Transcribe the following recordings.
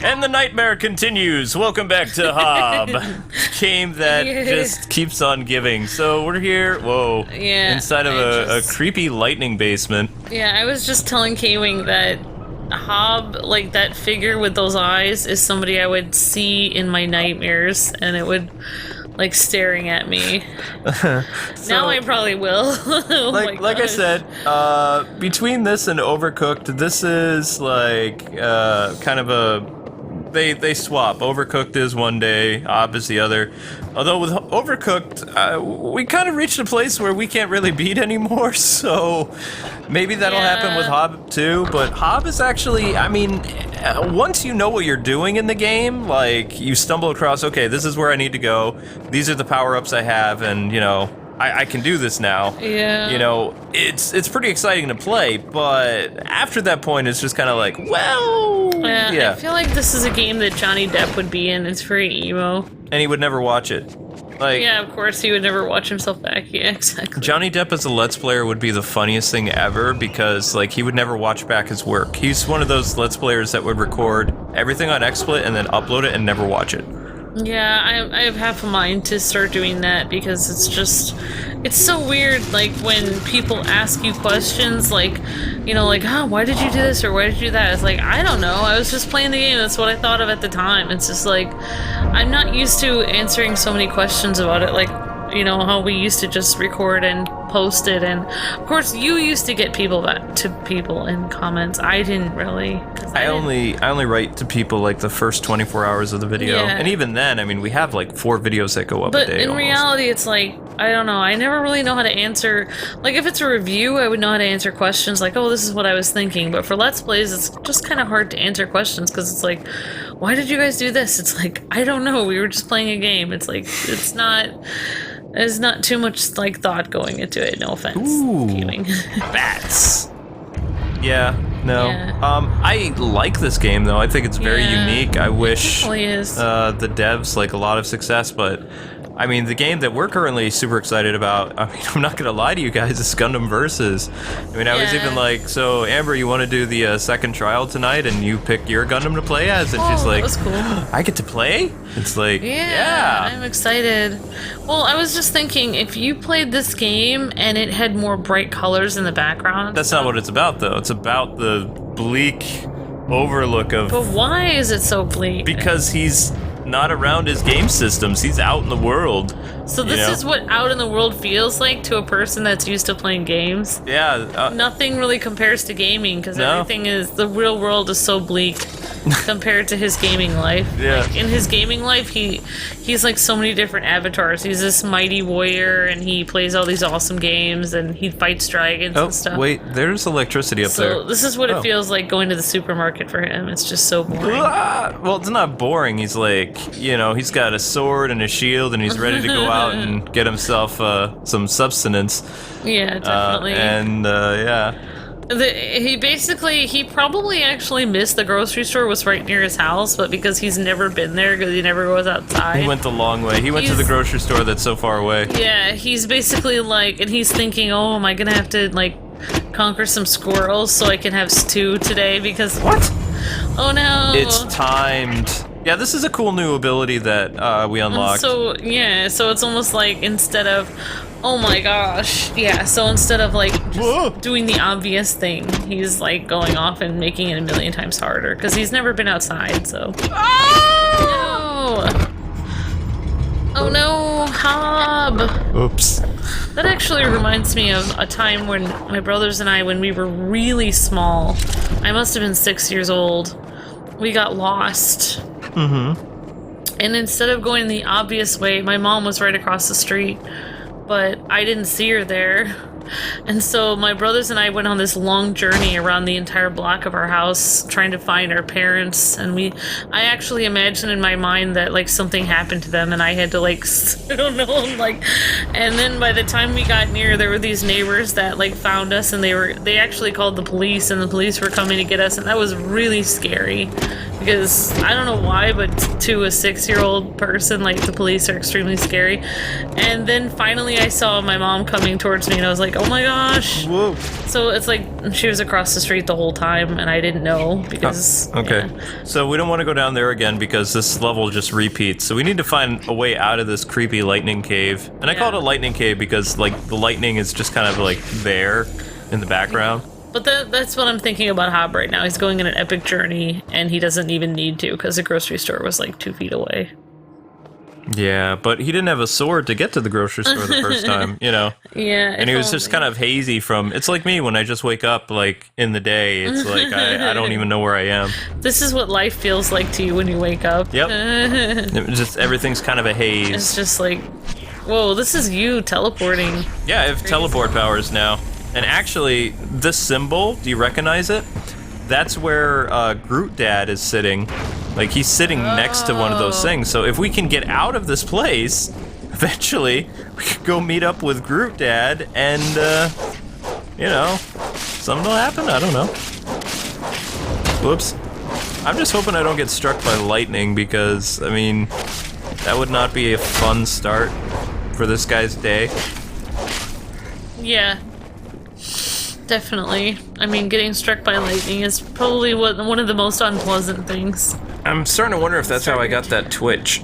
And the nightmare continues. Welcome back to Hob. Game that just keeps on giving. So we're here, inside of a creepy lightning basement. Yeah, I was just telling Kwing that Hob, like that figure with those eyes, is somebody I would see in my nightmares, and it would, like, staring at me. Now I probably will. Like I said, between this and Overcooked, this is like kind of a... They swap. Overcooked is one day, Hob is the other. Although with Overcooked, we kind of reached a place where we can't really beat anymore, so maybe that'll happen with Hob too. But Hob is actually, I mean, once you know what you're doing in the game, like, you stumble across, okay, this is where I need to go, these are the power-ups I have, and, you know, I can do this now. Yeah. You know, it's pretty exciting to play, but after that point, it's just kind of like, well, yeah. I feel like this is a game that Johnny Depp would be in. It's very emo. And he would never watch it. Like, yeah, of course, he would never watch himself back. Yeah, exactly. Johnny Depp as a Let's Player would be the funniest thing ever because, like, he would never watch back his work. He's one of those Let's Players that would record everything on XSplit and then upload it and never watch it. Yeah, I have half a mind to start doing that because it's so weird, like, when people ask you questions, like, you know, like, why did you do this or why did you do that? It's like, I don't know, I was just playing the game, that's what I thought of at the time. It's just like, I'm not used to answering so many questions about it, like, you know, how we used to just record and post it, and of course you used to get people back to people in comments. I didn't really. I only write to people like the first 24 hours of the video, and even then, I mean, we have like 4 videos that go up a day. But in reality, it's like, I don't know, I never really know how to answer, like, if it's a review, I would know how to answer questions like, oh, this is what I was thinking, but for Let's Plays, it's just kind of hard to answer questions, because it's like, why did you guys do this? It's like, I don't know, we were just playing a game. It's like, there's not too much, like, thought going into it, no offense. Ooh, bats. Yeah, no. Yeah. I like this game, though. I think it's very unique. I wish the devs, like, a lot of success, but I mean, the game that we're currently super excited about, I mean, I'm not gonna lie to you guys, is Gundam Versus. I mean, I was even like, so Amber, you want to do the second trial tonight, and you pick your Gundam to play as? And she's like, that was cool. I get to play? It's like, yeah, I'm excited. Well, I was just thinking, if you played this game and it had more bright colors in the background. That's not what it's about, though. It's about the bleak overlook of... But why is it so bleak? Because he's not around his game systems. He's out in the world. So this is what out in the world feels like to a person that's used to playing games? Yeah. Nothing really compares to gaming, because everything is, the real world is so bleak compared to his gaming life. Yeah. Like, in his gaming life, he's like so many different avatars. He's this mighty warrior, and he plays all these awesome games, and he fights dragons and stuff. Oh, wait, there's electricity up there. So this is what it feels like going to the supermarket for him. It's just so boring. Well, it's not boring. He's like, you know, he's got a sword and a shield, and he's ready to go out and get himself some substance. Yeah, definitely. He probably actually missed the grocery store, was right near his house, but because he's never been there, because he never goes outside. He went the long way. He went to the grocery store that's so far away. Yeah, he's basically like, and he's thinking, oh, am I gonna have to, like, conquer some squirrels so I can have stew today, because... What? Oh no! It's timed. Yeah, this is a cool new ability that we unlocked. So it's almost like instead of, oh my gosh, so instead of like just doing the obvious thing, he's like going off and making it a million times harder because he's never been outside. So. No. Oh no, Hob. Oops. That actually reminds me of a time when my brothers and I, when we were really small, I must have been 6 years old, we got lost. Mm-hmm. And instead of going the obvious way, my mom was right across the street, but I didn't see her there. And so my brothers and I went on this long journey around the entire block of our house trying to find our parents, and I actually imagined in my mind that like something happened to them and I had to like, I don't know, like, and then by the time we got near, there were these neighbors that like found us, and they actually called the police, and the police were coming to get us, and that was really scary because I don't know why, but to a 6-year-old person, like, the police are extremely scary. And then finally I saw my mom coming towards me and I was like, oh my gosh. Whoa. So it's like she was across the street the whole time and I didn't know because... Okay. Yeah. So we don't want to go down there again because this level just repeats. So we need to find a way out of this creepy lightning cave. And I call it a lightning cave because, like, the lightning is just kind of, like, there in the background. But that's what I'm thinking about Hob right now. He's going on an epic journey, and he doesn't even need to, because the grocery store was like 2 feet away. Yeah, but he didn't have a sword to get to the grocery store the first time, you know? Yeah. And he was just kind of hazy from... It's like me when I just wake up, like, in the day. It's like, I don't even know where I am. This is what life feels like to you when you wake up. Yep. Just everything's kind of a haze. It's just like, whoa, this is you teleporting. Yeah, I have teleport powers now. And actually, this symbol, do you recognize it? That's where Groot Dad is sitting. Like, he's sitting next to one of those things. So if we can get out of this place, eventually, we could go meet up with Groot Dad and, you know, something will happen. I don't know. Whoops. I'm just hoping I don't get struck by lightning because, I mean, that would not be a fun start for this guy's day. Yeah. Definitely. I mean, getting struck by lightning is probably one of the most unpleasant things. I'm starting to wonder if that's how I got that twitch.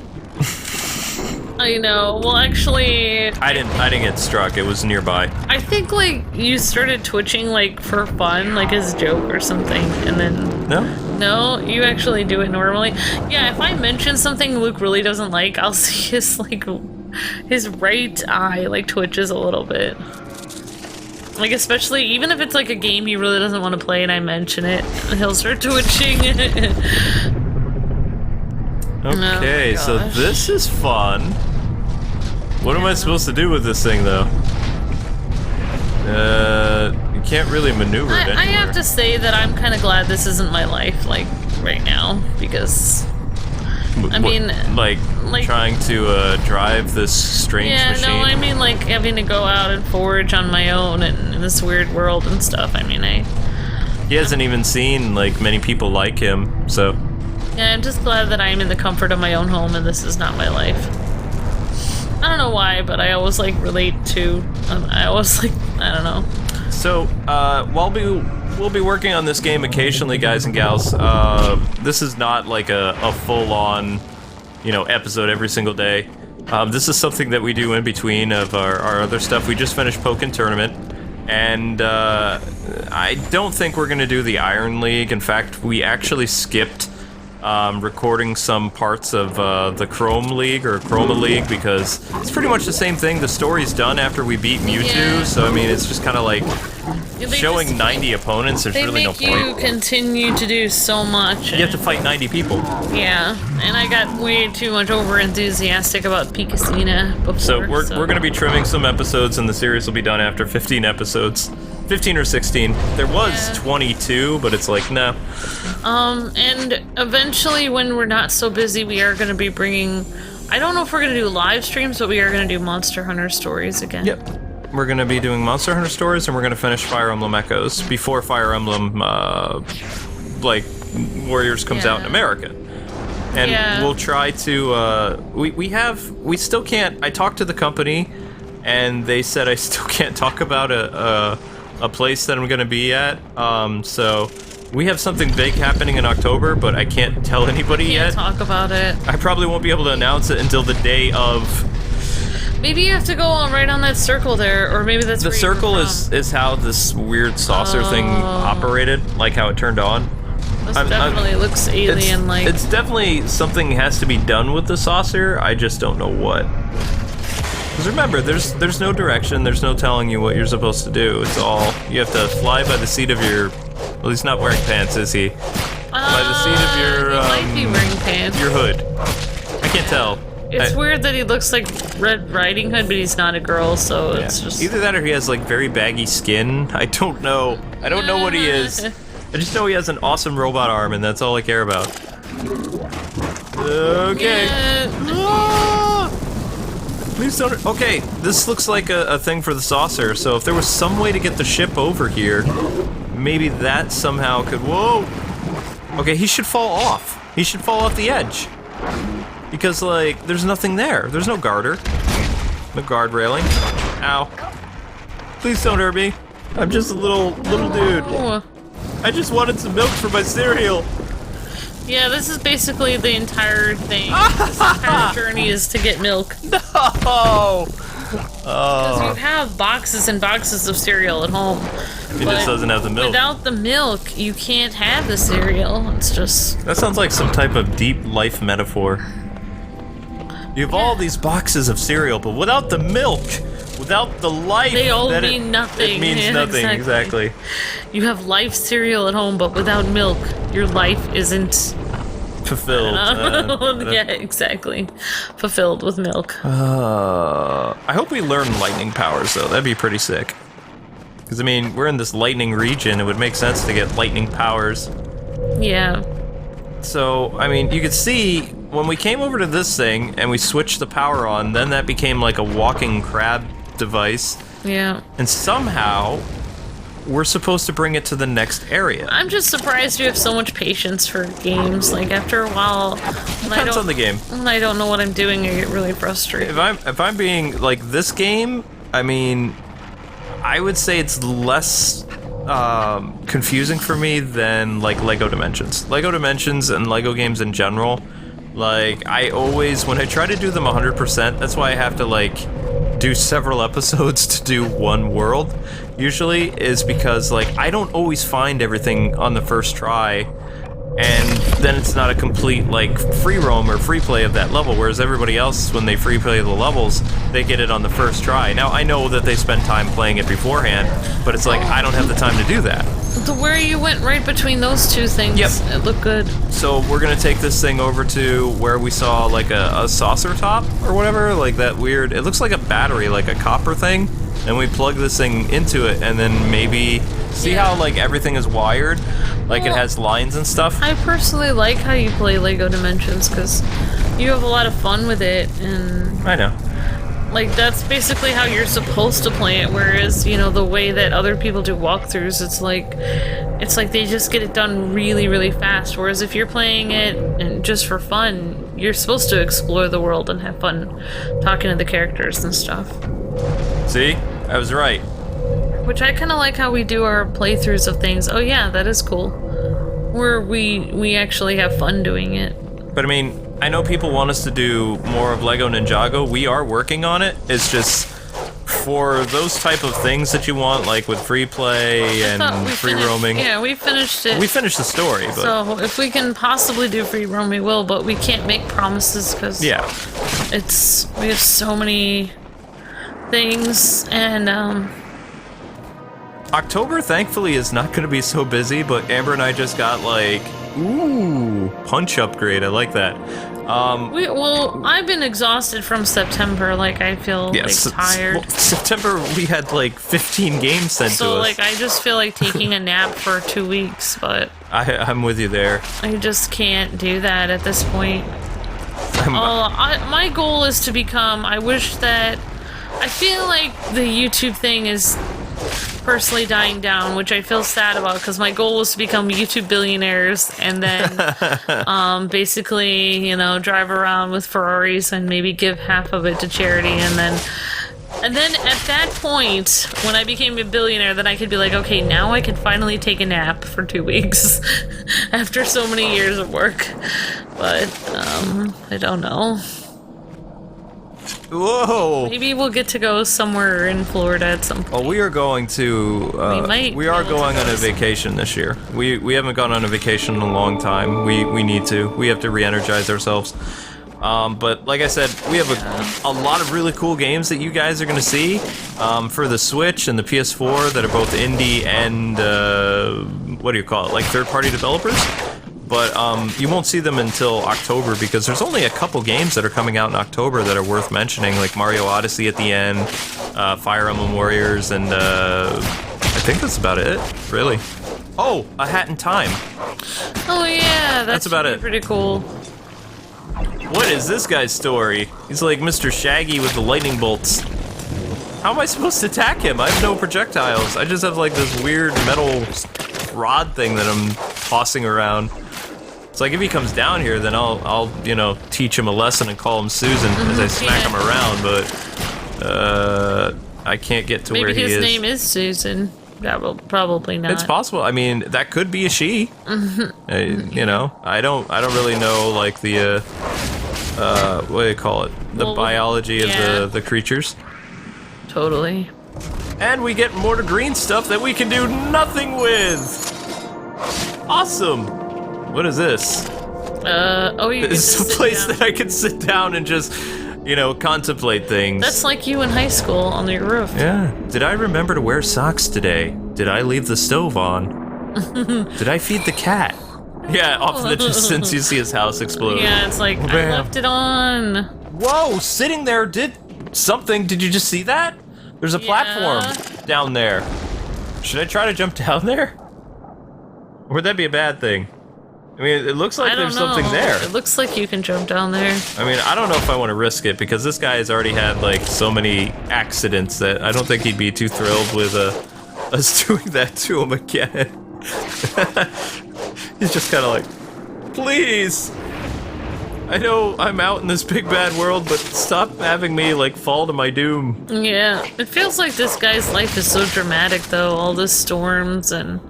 I know. Well, actually, I didn't get struck. It was nearby. I think like you started twitching like for fun, like as a joke or something, and then no, you actually do it normally. Yeah, if I mention something Luke really doesn't like, I'll see his right eye like twitches a little bit. Like, especially, even if it's like a game he really doesn't want to play and I mention it, he'll start twitching. Okay, so this is fun. What am I supposed to do with this thing, though? You can't really maneuver it anywhere. I have to say that I'm kind of glad this isn't my life, like, right now, because... I mean, like trying to drive this strange machine? Yeah, no, I mean, like, having to go out and forage on my own in this weird world and stuff. I mean, He hasn't even seen, like, many people like him, so... Yeah, I'm just glad that I'm in the comfort of my own home and this is not my life. I don't know why, but I always, like, relate to... I always, like, I don't know. So, while we'll be working on this game occasionally, guys and gals. This is not like a full-on, you know, episode every single day. This is something that we do in between of our other stuff. We just finished Pokken Tournament, and I don't think we're gonna do the Iron League. In fact, we actually skipped recording some parts of the Chrome League or Chroma League because it's pretty much the same thing. The story's done after we beat Mewtwo, so I mean, it's just kind of like showing 90 opponents. There's really no point. They make you continue to do so much. You have to fight 90 people. Yeah, and I got way too much over enthusiastic about Pikacina before. So we're going to be trimming some episodes, and the series will be done after 15 episodes. 15 or 16. There was 22, but it's like, nah. And eventually, when we're not so busy, we are going to be bringing... I don't know if we're going to do live streams, but we are going to do Monster Hunter stories again. Yep. We're going to be doing Monster Hunter stories, and we're going to finish Fire Emblem Echoes before Fire Emblem, like, Warriors comes out in America. And we'll try to, we still can't, I talked to the company, and they said I still can't talk about a place that I'm going to be at, so we have something big happening in October, but I can't tell anybody yet. Can't talk about it. I probably won't be able to announce it until the day of. Maybe you have to go right on that circle there, or maybe that's the where circle is how this weird saucer thing operated, like how it turned on. This definitely looks alien-like. It's definitely something has to be done with the saucer. I just don't know what. Because remember, there's no direction. There's no telling you what you're supposed to do. It's all you have to fly by the seat of your. Well, he's not wearing pants, is he? By the seat of your. He might be wearing pants. Your hood. I can't tell. It's weird that he looks like Red Riding Hood, but he's not a girl, so it's just... Either that or he has, like, very baggy skin. I don't know. I don't know what he is. I just know he has an awesome robot arm, and that's all I care about. Okay. Please don't... Okay, this looks like a thing for the saucer, so if there was some way to get the ship over here, maybe that somehow could... Whoa! Okay, he should fall off. He should fall off the edge. Because, like, there's nothing there. There's no garter. No guard railing. Ow. Please don't hurt me. I'm just a little dude. Oh. I just wanted some milk for my cereal. Yeah, this is basically the entire thing. This entire journey is to get milk. No! Because you have boxes and boxes of cereal at home. He just doesn't have the milk. Without the milk, you can't have the cereal. It's just... That sounds like some type of deep life metaphor. You have all these boxes of cereal, but without the milk, without the life... They all mean nothing. It means nothing, exactly. You have life cereal at home, but without milk, your life isn't... fulfilled. Yeah, exactly. Fulfilled with milk. I hope we learn lightning powers, though. That'd be pretty sick. Because, I mean, we're in this lightning region. It would make sense to get lightning powers. Yeah. So, I mean, you could see when we came over to this thing and we switched the power on, then that became like a walking crab device. Yeah. And somehow, we're supposed to bring it to the next area. I'm just surprised you have so much patience for games. Like, after a while, Depends on the game. When I don't know what I'm doing, I get really frustrated. If I'm being like this game, I mean, I would say it's less confusing for me than like Lego Dimensions. Lego Dimensions and Lego games in general, like I always, when I try to do them 100%, that's why I have to like do several episodes to do one world, usually, is because like I don't always find everything on the first try, and then it's not a complete like free roam or free play of that level, whereas everybody else, when they free play the levels, they get it on the first try. Now I know that they spend time playing it beforehand, but it's like I don't have the time to do that. Where you went right between those two things, Yep. It looked good. So we're gonna take this thing over to where we saw like a saucer top or whatever, like that weird, it looks like a battery, like a copper thing, and we plug this thing into it and then maybe see how like everything is wired, like it has lines and stuff. I personally like how you play Lego Dimensions because you have a lot of fun with it, and I know. like that's basically how you're supposed to play it, whereas, you know, the way that other people do walkthroughs, it's like they just get it done really, really fast, whereas if you're playing it and just for fun, you're supposed to explore the world and have fun talking to the characters and stuff. See? I was right. Which I kind of like how we do our playthroughs of things. Oh yeah, that is cool. Where we actually have fun doing it. But I mean, I know people want us to do more of Lego Ninjago. We are working on it. It's just for those type of things that you want, like with free play and free roaming. Yeah, we finished it. We finished the story, but So if we can possibly do free roam, we will. But we can't make promises because yeah, we have so many things, and October thankfully is not going to be so busy. But Amber and I just got like, ooh, punch upgrade. I like that. I've been exhausted from September. Like I feel like tired. Well, September we had like 15 games sent to us. So like I just feel like taking a nap for 2 weeks, but I'm with you there. I just can't do that at this point. My goal is to become. I feel like the YouTube thing is personally dying down, which I feel sad about because my goal was to become YouTube billionaires and then basically, you know, drive around with Ferraris and maybe give half of it to charity, and then at that point, when I became a billionaire, then I could be like, okay, now I can finally take a nap for 2 weeks after so many years of work. But I don't know. Whoa! Maybe we'll get to go somewhere in Florida at some point. Well, we are going to. We are going on a vacation this year. We haven't gone on a vacation in a long time. We need to. We have to re-energize ourselves. But like I said, we have a lot of really cool games that you guys are going to see for the Switch and the PS4 that are both indie and what do you call it? Like third-party developers. But you won't see them until October because there's only a couple games that are coming out in October that are worth mentioning, like Mario Odyssey at the end, Fire Emblem Warriors, and I think that's about it, really. Oh, A Hat in Time. Oh yeah, that's about it. Pretty cool. What is this guy's story? He's like Mr. Shaggy with the lightning bolts. How am I supposed to attack him? I have no projectiles. I just have like this weird metal rod thing that I'm tossing around. It's like if he comes down here, then I'll you know, teach him a lesson and call him Susan as I smack him around, but I can't get to where he is. Maybe his name is Susan. Probably not. It's possible. I mean, that could be a she. You know, I don't really know like the what do you call it? The biology of the creatures. Totally. And we get more green stuff that we can do nothing with. Awesome. What is this? It's a place that I can sit down and just, you know, contemplate things. That's like you in high school on your roof. Yeah. Did I remember to wear socks today? Did I leave the stove on? Did I feed the cat? Yeah, off the just since you see his house explode. Yeah, it's like, I left it on. Whoa, sitting there did something. Did you just see that? There's a platform down there. Should I try to jump down there? Or would that be a bad thing? I mean, it looks like there's something there. It looks like you can jump down there. I mean, I don't know if I want to risk it because this guy has already had like so many accidents that I don't think he'd be too thrilled with us doing that to him again. He's just kind of like, please. I know I'm out in this big bad world, but stop having me like fall to my doom. Yeah, it feels like this guy's life is so dramatic though, all the storms and...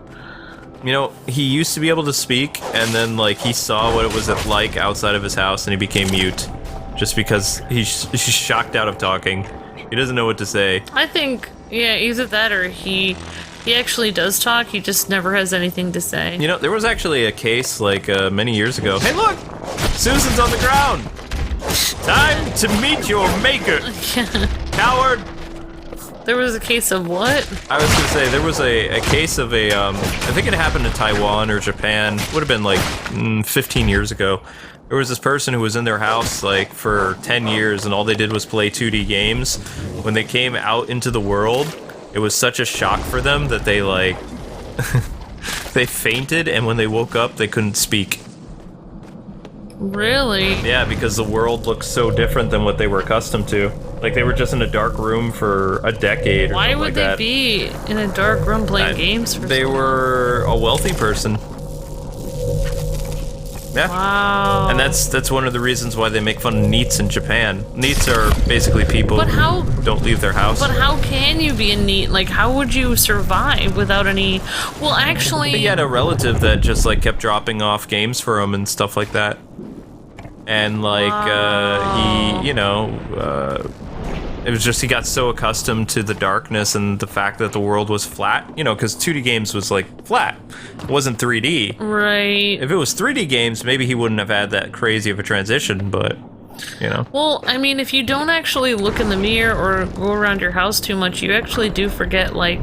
You know, he used to be able to speak, and then, like, he saw what it was like outside of his house, and he became mute. Just because he's shocked out of talking. He doesn't know what to say. I think, yeah, either that or he actually does talk, he just never has anything to say. You know, there was actually a case, like, many years ago. Hey, look! Susan's on the ground! Time to meet your maker! Coward! There was a case of what? I was gonna say, there was a case of I think it happened in Taiwan or Japan. Would have been like 15 years ago. There was this person who was in their house like for 10 years and all they did was play 2D games. When they came out into the world, it was such a shock for them that they like, they fainted, and when they woke up, they couldn't speak. Really? Yeah, because the world looked so different than what they were accustomed to. Like, they were just in a dark room for a decade or something like that. Why would they be in a dark room playing games for They were a wealthy person. Yeah. Wow. And that's one of the reasons why they make fun of Neets in Japan. Neets are basically people who don't leave their house. But how can you be a Neet? Like, how would you survive without any... Well, actually... He had a relative that just, like, kept dropping off games for him and stuff like that. And, like, he, you know, it was just he got so accustomed to the darkness and the fact that the world was flat, you know, because 2D games was, like, flat. It wasn't 3D. Right. If it was 3D games, maybe he wouldn't have had that crazy of a transition, but, you know. Well, I mean, if you don't actually look in the mirror or go around your house too much, you actually do forget, like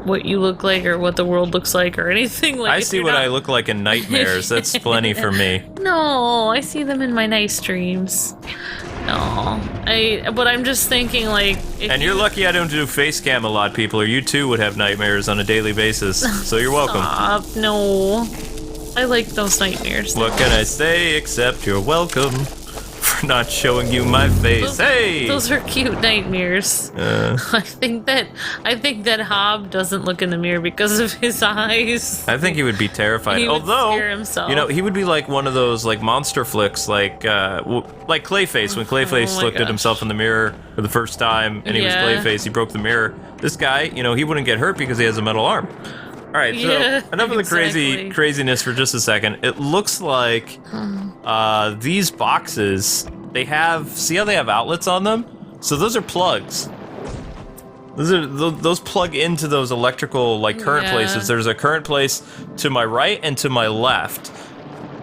what you look like or what the world looks like or anything like that. I see what I look like in nightmares. That's plenty for me. No, I see them in my nice dreams. No, but I'm just thinking, like... And you're lucky I don't do face cam a lot, people, or you too would have nightmares on a daily basis. So you're welcome. Stop, no. I like those nightmares. What can I say except you're welcome for not showing you my face? Hey! Those are cute nightmares. I think that Hob doesn't look in the mirror because of his eyes. I think he would be terrified. He would Although, scare himself. You know, he would be like one of those like monster flicks, like Clayface. When Clayface looked at himself in the mirror for the first time, and he was Clayface, he broke the mirror. This guy, you know, he wouldn't get hurt because he has a metal arm. All right, so enough of the craziness for just a second. It looks like these boxes, see how they have outlets on them? So those are plugs. Those plug into those electrical like current places. There's a current place to my right and to my left,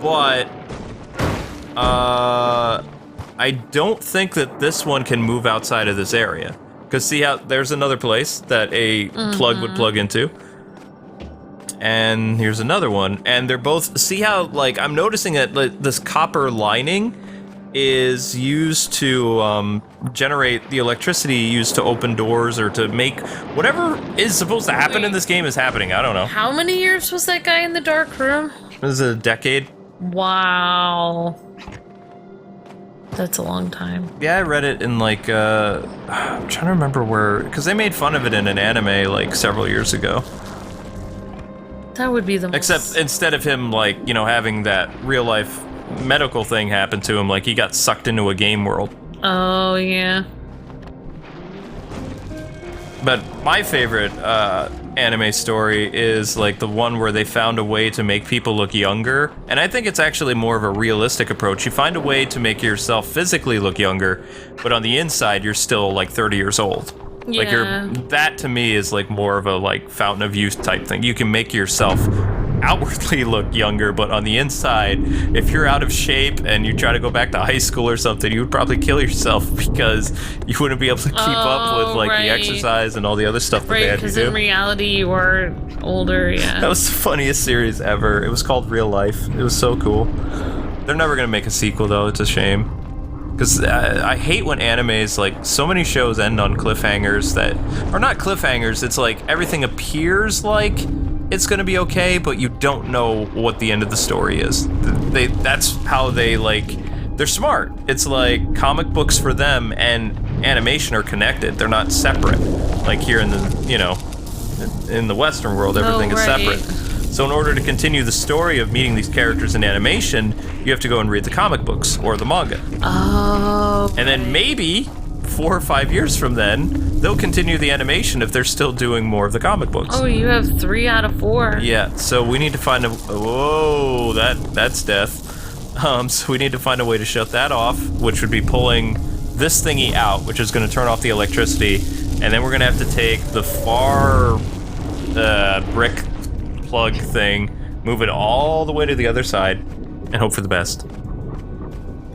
but I don't think that this one can move outside of this area. Because see how there's another place that a plug would plug into. And here's another one, and they're both, see how, like, I'm noticing that like, this copper lining is used to generate the electricity used to open doors or to make whatever is supposed to happen in this game is happening. I don't know. How many years was that guy in the dark room? This is a decade. Wow. That's a long time. Yeah, I read it in like, I'm trying to remember where, because they made fun of it in an anime like several years ago. That would be the most... Except instead of him, like, you know, having that real life medical thing happen to him, like he got sucked into a game world. Oh, yeah. But my favorite anime story is like the one where they found a way to make people look younger. And I think it's actually more of a realistic approach. You find a way to make yourself physically look younger, but on the inside you're still like 30 years old. Yeah. Like that to me is like more of a like fountain of youth type thing. You can make yourself outwardly look younger, but on the inside, if you're out of shape and you try to go back to high school or something, you would probably kill yourself because you wouldn't be able to keep up with like the exercise and all the other stuff that they had to do. Because in reality you are older, yeah. That was the funniest series ever. It was called Real Life. It was so cool. They're never gonna make a sequel though. It's a shame. Because I hate when animes, like, so many shows end on cliffhangers that... Or not cliffhangers, it's like everything appears like it's gonna be okay, but you don't know what the end of the story is. That's how they, like... They're smart. It's like comic books for them and animation are connected. They're not separate. Like here in the, you know, in the Western world, everything is separate. So in order to continue the story of meeting these characters in animation, you have to go and read the comic books or the manga. Oh. And then maybe 4 or 5 years from then, they'll continue the animation if they're still doing more of the comic books. Oh, you have 3 out of 4. Yeah, so we need to find a... Whoa, that's death. So we need to find a way to shut that off, which would be pulling this thingy out, which is going to turn off the electricity, and then we're going to have to take the far brick plug thing, move it all the way to the other side, and hope for the best.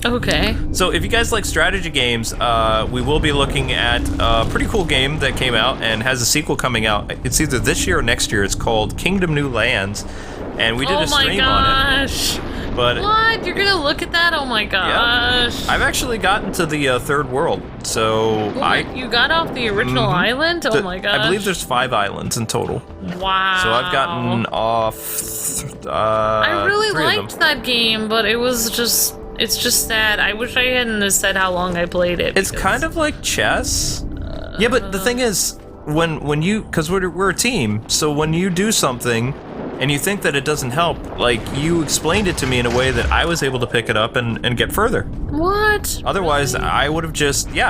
Okay. So if you guys like strategy games, we will be looking at a pretty cool game that came out and has a sequel coming out. It's either this year or next year. It's called Kingdom New Lands, and we did a stream on it. But what? You're gonna look at that? Oh my gosh. Yeah. I've actually gotten to the third world, so You got off the original island? Oh my gosh. I believe there's 5 islands in total. Wow. So I've gotten off I really 3 of liked that game, but it's just sad. I wish I hadn't have said how long I played it. It's kind of like chess. Yeah, but the thing is, when you, because we're a team, so when you do something and you think that it doesn't help, like, you explained it to me in a way that I was able to pick it up and get further. What? Otherwise, really? I would have just, Well,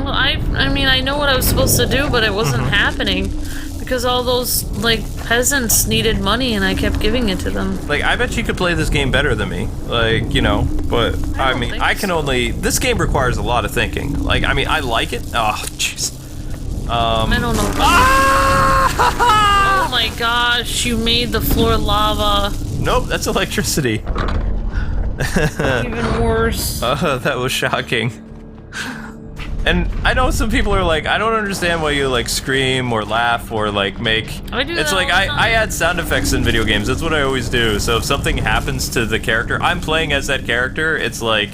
I mean, I know what I was supposed to do, but it wasn't happening. Because all those, like, peasants needed money and I kept giving it to them. Like, I bet you could play this game better than me. Like, you know, but, I mean, I can only... This game requires a lot of thinking. Like, I mean, I like it. Oh, jeez. I don't know. Oh my gosh, you made the floor lava. Nope, that's electricity. Even worse. That was shocking. And I know some people are like, I don't understand why you like scream or laugh or like make... I do that It's like, all the time. I add sound effects in video games. That's what I always do. So if something happens to the character, I'm playing as that character, it's like,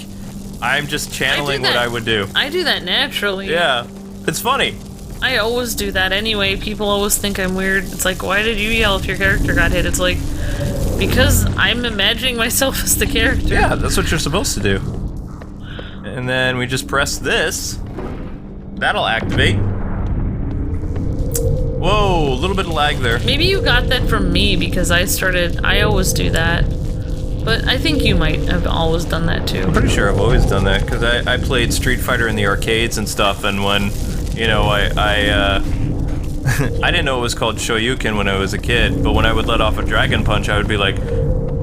I'm just channeling what I would do. I do that naturally. Yeah, it's funny. I always do that anyway. People always think I'm weird. It's like, why did you yell if your character got hit? It's like, because I'm imagining myself as the character. Yeah, that's what you're supposed to do. And then we just press this. That'll activate. Whoa, a little bit of lag there. Maybe you got that from me because I always do that. But I think you might have always done that too. I'm pretty sure I've always done that because I played Street Fighter in the arcades and stuff, and when, you know, I didn't know it was called Shoryuken when I was a kid, but when I would let off a dragon punch, I would be like,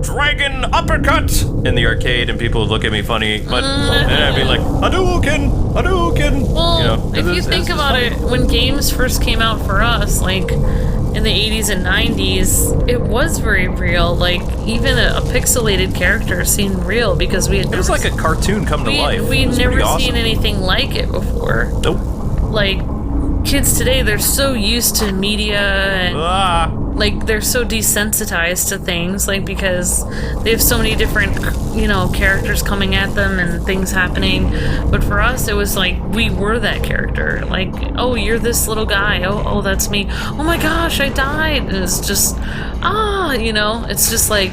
Dragon Uppercut! In the arcade, and people would look at me funny, but and I'd be like, Hadouken! Hadouken! Well, you know, if you think about it, when games first came out for us, like, in the 80s and 90s, it was very real. Like, even a pixelated character seemed real because we had It was like a cartoon come to life. We'd never seen anything like it before. Nope. Like, kids today, they're so used to media and like they're so desensitized to things, like, because they have so many different, you know, characters coming at them and things happening. But for us, it was like we were that character. Like, oh, you're this little guy. Oh, that's me. Oh my gosh, I died. And it's just, you know, it's just like,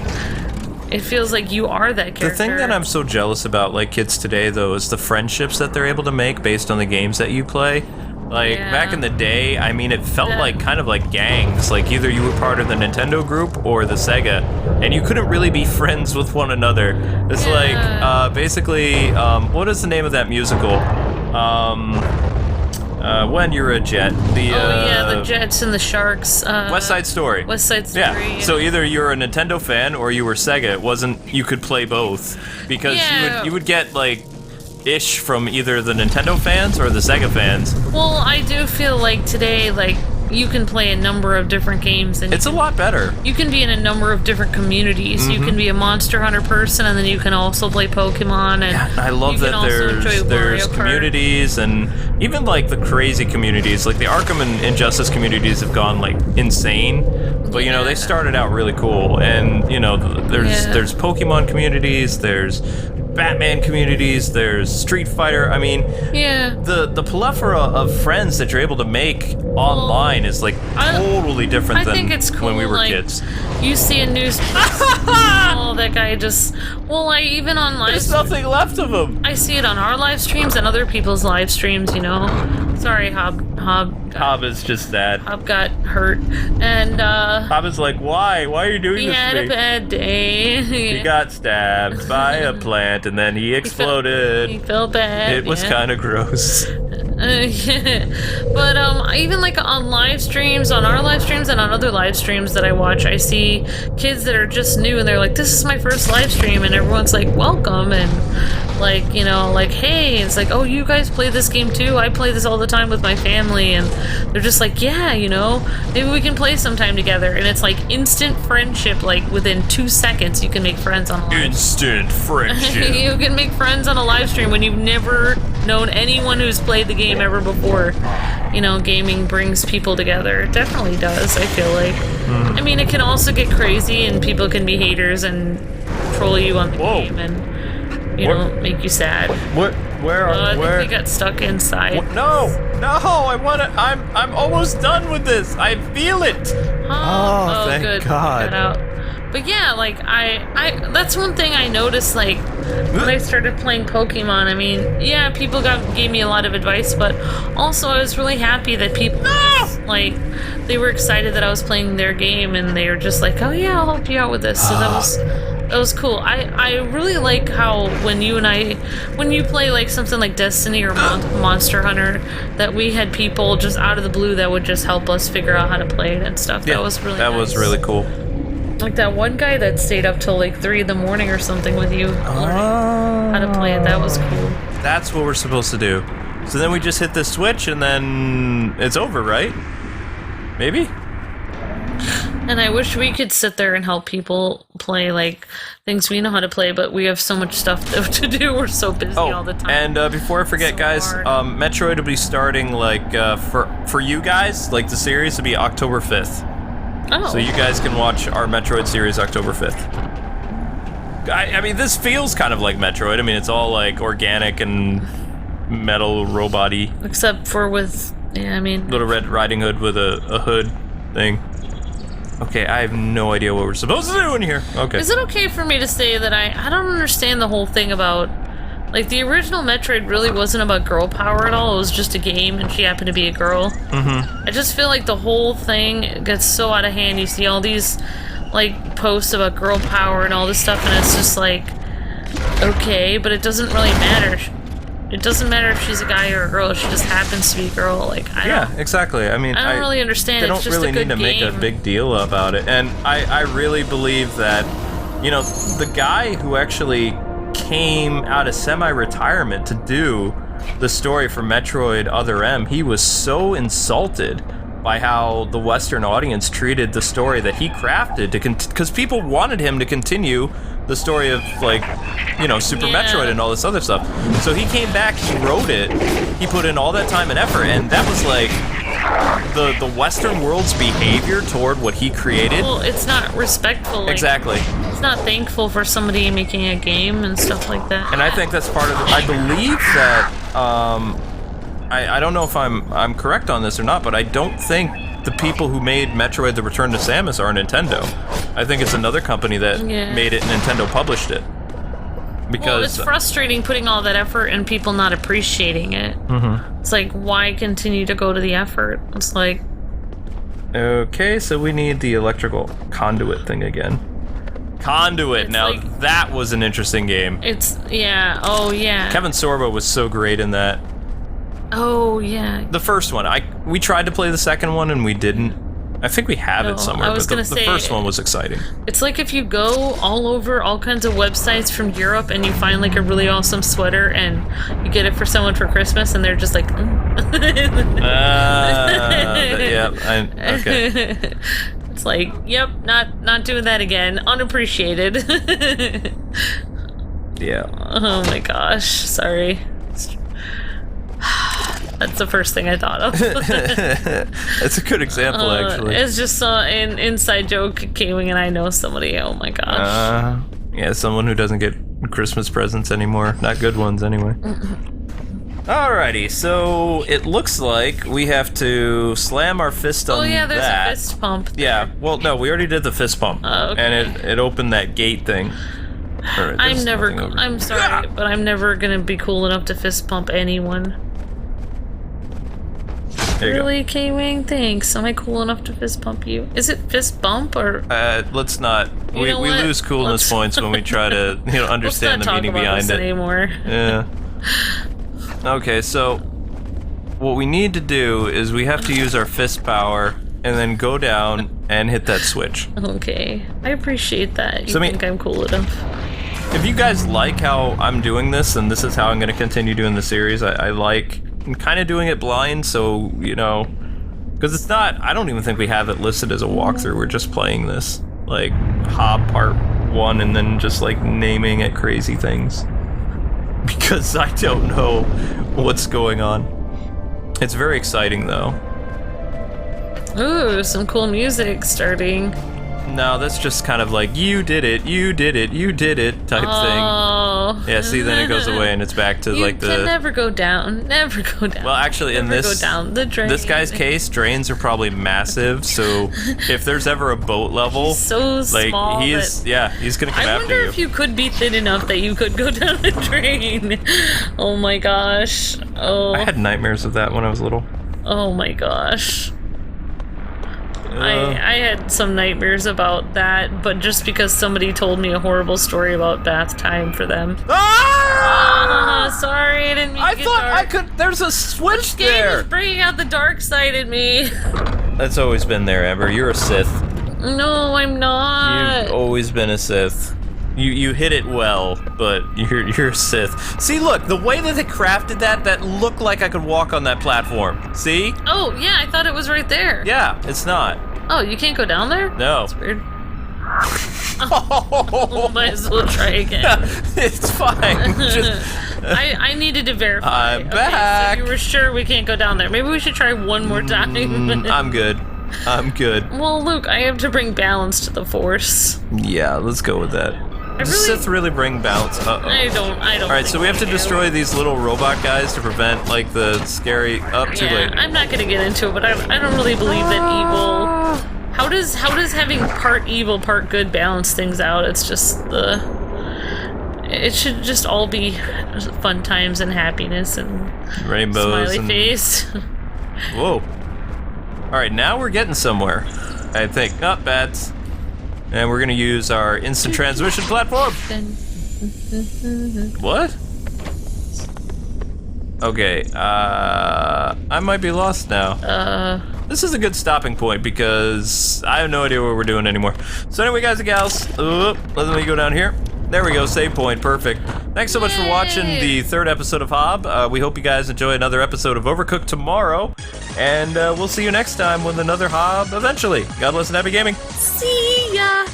it feels like you are that character. The thing that I'm so jealous about, like, kids today, though, is the friendships that they're able to make based on the games that you play. Like, Yeah. back in the day, I mean, it felt like kind of like gangs. Like, either you were part of the Nintendo group or the Sega, and you couldn't really be friends with one another. It's like, basically, what is the name of that musical? When You're a Jet. The Jets and the Sharks. West Side Story. West Side Story. Yeah. So either you're a Nintendo fan or you were Sega. It wasn't. You could play both because you would get like ish from either the Nintendo fans or the Sega fans. Well, I do feel like today, like, you can play a number of different games, and it's a lot better. You can be in a number of different communities. You can be a Monster Hunter person, and then you can also play Pokemon. And I love that there's communities, and even like the crazy communities, like the Arkham and Injustice communities have gone like insane. But you know, they started out really cool, and you know, there's Pokemon communities, there's Batman communities, there's Street Fighter. I mean, the plethora of friends that you're able to make online is like totally different than when we were kids. You see a news oh, that guy just even on live there's nothing left of him. I see it on our live streams and other people's live streams, you know. Sorry, Hob is just that. Hob got hurt, and Hob is like, why are you doing this to me? He had a bad day. He got stabbed by a plant and then he exploded. He felt bad. It was kind of gross. But even like on live streams, on our live streams and on other live streams that I watch, I see kids that are just new and they're like, this is my first live stream, and everyone's like, welcome, and like, you know, like, hey, it's like, oh, you guys play this game too? I play this all the time with my family, and they're just like, yeah, you know, maybe we can play sometime together, and it's like instant friendship. Like within 2 seconds you can make friends on a live instant friendship. You can make friends on a live stream when you've never known anyone who's played the game ever before. You know, gaming brings people together. It definitely does, I feel like. I mean, it can also get crazy and people can be haters and troll you on the game and, you know, make you sad. I think we got stuck inside. No, I'm almost done with this. I feel it. Oh, thank good. God. But yeah, like I that's one thing I noticed, like when I started playing Pokemon. I mean, yeah, people gave me a lot of advice, but also I was really happy that people like they were excited that I was playing their game, and they were just like, oh yeah, I'll help you out with this. So that was cool. I really like how when you play like something like Destiny or Monster Hunter, that we had people just out of the blue that would just help us figure out how to play it and stuff. Yeah, that was really nice. was really cool. Like that one guy that stayed up till like 3 in the morning or something with you learning how to play it. That was cool. That's what we're supposed to do. So then we just hit this switch and then it's over, right? Maybe? And I wish we could sit there and help people play like things we know how to play, but we have so much stuff to do. We're so busy all the time. And before I forget, guys, Metroid will be starting like for you guys, like the series will be October 5th. Oh. So you guys can watch our Metroid series October 5th. I mean, this feels kind of like Metroid. I mean, it's all like organic and metal robot-y. Except for with, Little Red Riding Hood with a hood thing. Okay, I have no idea what we're supposed to do in here. Okay. Is it okay for me to say that I don't understand the whole thing about, like, the original Metroid really wasn't about girl power at all. It was just a game, and she happened to be a girl. Mm-hmm. I just feel like the whole thing gets so out of hand. You see all these, like, posts about girl power and all this stuff, and it's just like, okay, but it doesn't really matter. It doesn't matter if she's a guy or a girl. She just happens to be a girl. Like, exactly. I mean, I don't really understand. They don't really need to make a big deal about it. And I really believe that, you know, the guy who actually came out of semi-retirement to do the story for Metroid Other M, he was so insulted by how the Western audience treated the story that he crafted because people wanted him to continue the story of, like, you know, Super Metroid and all this other stuff. So he came back, he wrote it, he put in all that time and effort, and that was like the Western world's behavior toward what he created. Well, it's not respectful. Like, exactly. It's not thankful for somebody making a game and stuff like that. And I think that's part of it. I believe that I don't know if I'm correct on this or not, but I don't think the people who made Metroid: The Return to Samus are Nintendo. I think it's another company that made it and Nintendo published it. because well, it's frustrating putting all that effort and people not appreciating it. It's like, why continue to go to the effort? It's like... Okay, so we need the electrical conduit thing again. Conduit! It's now, like- that was an interesting game. It's... Yeah, oh yeah. Kevin Sorbo was so great in that. Oh yeah. The first one, we tried to play the second one and we didn't. I think we have No, it somewhere, I was but gonna the say- first one was exciting. It's like if you go all over all kinds of websites from Europe and you find like a really awesome sweater and you get it for someone for Christmas and they're just like, Okay. It's like, yep, not doing that again. Unappreciated. Yeah. Oh my gosh, sorry. That's the first thing I thought of. That's a good example, actually. It's just an inside joke, Kwing and I know somebody. Oh my gosh. Yeah, someone who doesn't get Christmas presents anymore. Not good ones, anyway. Alrighty, so it looks like we have to slam our fist on that. Oh yeah, there's a fist pump there. Yeah, well, no, we already did the fist pump. Oh, okay. And it opened that gate thing. Alright, there's nothing over here. I'm sorry, but I'm never gonna be cool enough to fist pump anyone. There you Really, Kwing? Thanks. Am I cool enough to fist pump you? Is it fist bump or? Let's not. You We know what? lose coolness points when we try to, understand the meaning behind this it. Anymore. Yeah. Okay, so what we need to do is we have to use our fist power and then go down and hit that switch. Okay, I appreciate that. You So, think I'm cool enough? If you guys like how I'm doing this, and this is how I'm going to continue doing the series, I like kind of doing it blind, so, because it's not, I don't even think we have it listed as a walkthrough, we're just playing this, like, Hob Part 1, and then just, like, naming it crazy things. Because I don't know what's going on. It's very exciting, though. Ooh, some cool music starting. No, that's just kind of like, you did it, you did it, you did it type Oh. thing. Yeah, see, then it goes away and it's back to You like the... can never go down. Never go down. Well, actually, in never this... go down the drain. This guy's case, drains are probably massive, so if there's ever a boat level, so like, small he's gonna come I after wonder you. if you could be thin enough that you could go down a drain. Oh my gosh. Oh. I had nightmares of that when I was little. Oh my gosh. I had some nightmares about that, but just because somebody told me a horrible story about bath time for them. Ah! Sorry, I didn't mean to get thought dark. I could. There's a switch This game there. is bringing out the dark side in me. That's always been there, Amber. You're a Sith. No, I'm not. You've always been a Sith. You hit it well, but you're a Sith. See, look, the way that they crafted that looked like I could walk on that platform. See? Oh, yeah, I thought it was right there. Yeah, it's not. Oh, you can't go down there? No. That's weird. Oh, might as well try again. It's fine. Just, I needed to verify. I'm back. So you were sure we can't go down there. Maybe we should try one more time. I'm good. I'm good. Well, Luke, I have to bring balance to the Force. Yeah, let's go with that. Does Sith really bring balance? Uh-oh. I don't. All right, so we have to destroy these little robot guys to prevent, like, the scary... Too late. I'm not gonna get into it, but I don't really believe that evil... How does having part evil, part good balance things out? It's just the... It should just all be fun times and happiness and... Rainbows smiley and... face. Whoa. Alright, now we're getting somewhere. I think. Not bats. And we're gonna use our instant transmission platform. What? Okay, I might be lost now. This is a good stopping point because I have no idea what we're doing anymore. So anyway, guys and gals, let me go down here. There we go, save point, perfect. Thanks so much for watching the 3rd episode of Hob. We hope you guys enjoy another episode of Overcooked tomorrow. And we'll see you next time with another Hob eventually. God bless and happy gaming. See ya!